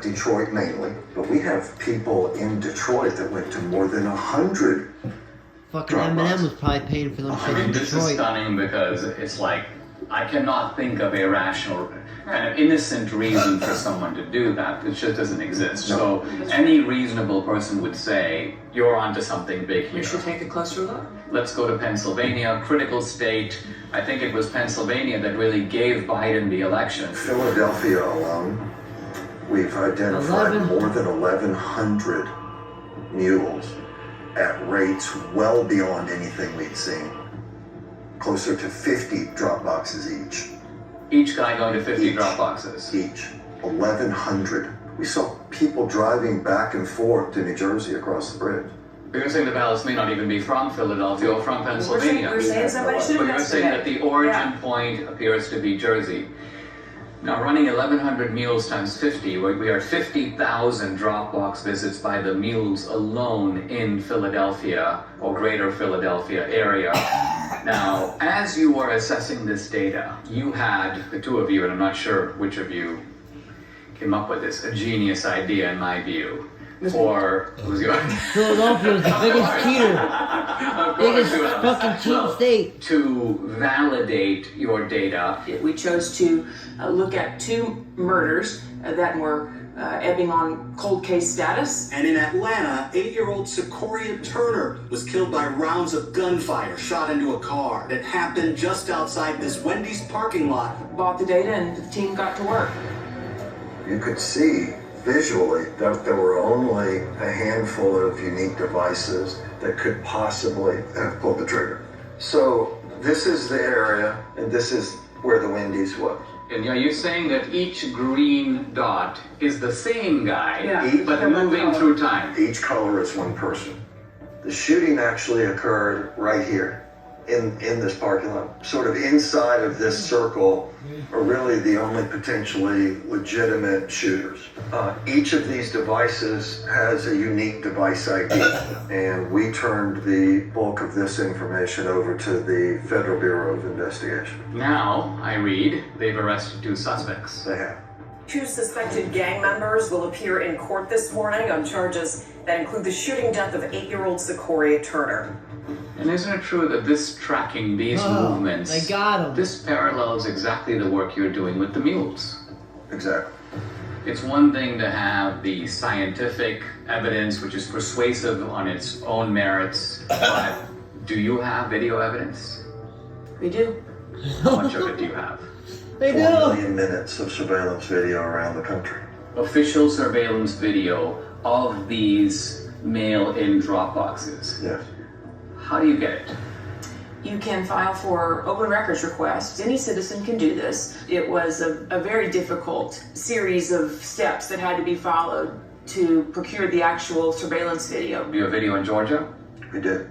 Detroit mainly, but we have people in Detroit that went to more than 100. Fucking Eminem was probably paying for them shit in This is Detroit. stunning because it's like, I cannot think of a rational, kind of innocent reason for someone to do that. It just doesn't exist. No. So any reasonable person would say, you're onto something big here. We should take a closer look. Let's go to Pennsylvania, critical state. I think it was Pennsylvania that really gave Biden the election. Philadelphia alone, we've identified more than 1,100 mules at rates well beyond anything we'd seen. Closer to 50 drop boxes each. Each guy going to 50 drop boxes. Each. 1,100. We saw people driving back and forth to New Jersey across the bridge. You're saying the ballots may not even be from Philadelphia or from Pennsylvania. We're saying somebody should But you're saying that investigate. the origin point appears to be Jersey. Now, running 1,100 mules times 50, we are 50,000 drop-box visits by the mules alone in Philadelphia or greater Philadelphia area. Now, as you were assessing this data, you had, the two of you, and I'm not sure which of you came up with this, a genius idea in my view. Or was your Philadelphia was the biggest cheater. Of course Biggest you have. fucking cheat state. To validate your data. We chose to look at two murders that were ebbing on cold case status. And in Atlanta, 8-year-old Secoria Turner was killed by rounds of gunfire shot into a car. That happened just outside this Wendy's parking lot. Bought the data and the team got to work. You could see visually that there were only a handful of unique devices that could possibly have pulled the trigger. So this is the area, and this is where the Wendy's was. And you're saying that each green dot is the same guy, Yeah. but moving through time. Each color is one person. The shooting actually occurred right here in this parking lot. Sort of inside of this circle are really the only potentially legitimate shooters. Each of these devices has a unique device ID, and we turned the bulk of this information over to the Federal Bureau of Investigation. Now, I read, they've arrested 2 suspects. They have. 2 suspected gang members will appear in court this morning on charges that include the shooting death of 8-year-old Secoria Turner. And isn't it true that this tracking, these movements, they got him. this parallels exactly the work you're doing with the mules? Exactly. It's one thing to have the scientific evidence, which is persuasive on its own merits, but do you have video evidence? We do. How much of it do you have? They 4 do. million minutes of surveillance video around the country. Official surveillance video of these mail-in drop boxes. Yes. How do you get it? You can file for open records requests. Any citizen can do this. It was a very difficult series of steps that had to be followed to procure the actual surveillance video. Do you have video in Georgia? We did.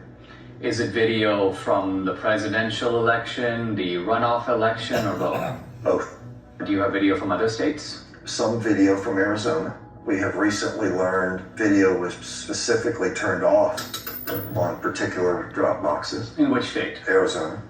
Is it video from the presidential election, the runoff election, or both? Both. Do you have video from other states? Some video from Arizona. We have recently learned video was specifically turned off on particular drop boxes. In which state? Arizona.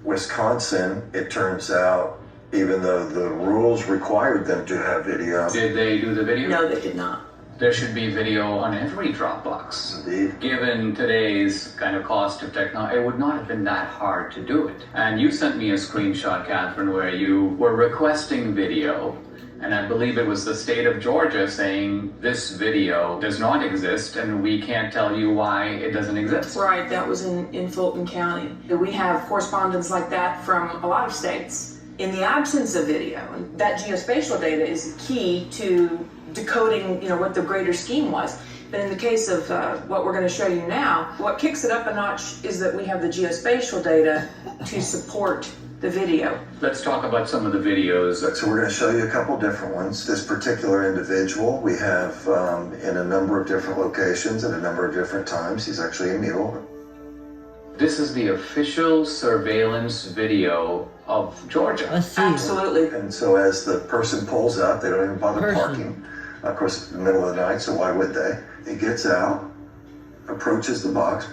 Wisconsin, it turns out, even though the rules required them to have video. Did they do the video? No, they did not. There should be video on every drop box. Indeed. Given today's kind of cost of technology, it would not have been that hard to do it. And you sent me a screenshot, Catherine, where you were requesting video, and I believe it was the state of Georgia saying this video does not exist, and we can't tell you why it doesn't exist. Right, that was in Fulton County. We have correspondence like that from a lot of states. In the absence of video, and that geospatial data is key to decoding, what the greater scheme was. But in the case of what we're going to show you now, what kicks it up a notch is that we have the geospatial data to support the video. Let's talk about some of the videos. So we're going to show you a couple different ones. This particular individual we have in a number of different locations at a number of different times. He's actually a mule. This is the official surveillance video of Georgia. Let's see. Absolutely. And so as the person pulls up, they don't even bother parking. Of course, it's the middle of the night, so why would they? He gets out, approaches the box.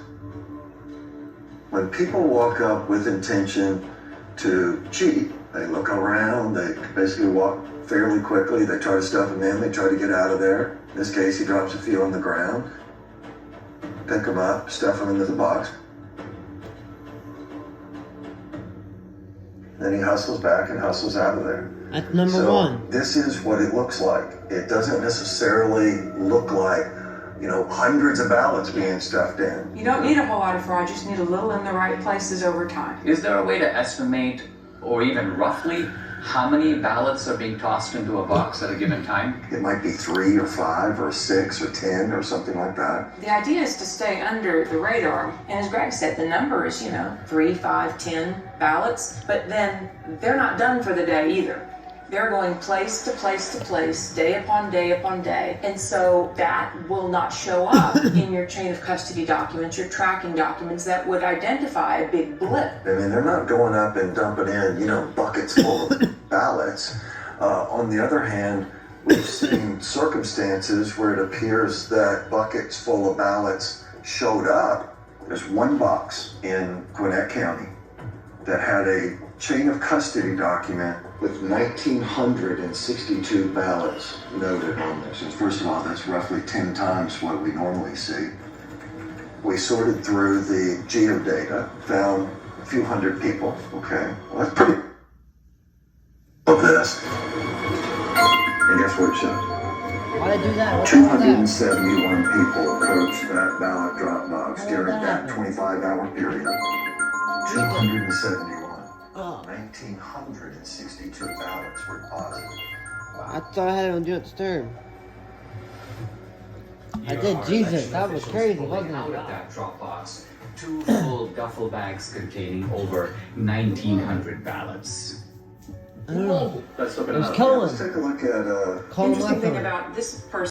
When people walk up with intention to cheat, they look around, they basically walk fairly quickly. They try to stuff them in. They try to get out of there. In this case, he drops a few on the ground. Pick them up, stuff them into the box. Then he hustles back and hustles out of there. That's number one. This is what it looks like. It doesn't necessarily look like, hundreds of ballots being stuffed in. You don't need a whole lot of fraud, you just need a little in the right places over time. Is there a way to estimate, or even roughly, how many ballots are being tossed into a box at a given time? It might be 3 or 5 or 6 or 10 or something like that. The idea is to stay under the radar. And as Greg said, the number is, 3, 5, 10 ballots. But then they're not done for the day either. They're going place to place to place, day upon day upon day. And so that will not show up in your chain of custody documents, your tracking documents that would identify a big blip. I mean, they're not going up and dumping in, buckets full of ballots. On the other hand, we've seen circumstances where it appears that buckets full of ballots showed up. There's one box in Gwinnett County that had a chain of custody document with 1,962 ballots noted on this. And first of all, that's roughly 10 times what we normally see. We sorted through the geodata, found a few hundred people. Okay, well, that's pretty of this. And guess what it showed? Why they do that? What's wrong with that? 271 people approached that ballot drop box during that 25-hour period. 271. 1,962 ballots were deposited. I thought I had it on Do Not Disturb. I did, Jesus, that was crazy, wasn't Out it? of that drop box, 2 full duffel bags containing over 1,900 ballots. I don't know. Let's look at It was another. Cohen. Let's take a look at Call him Interesting up thing on it. about this person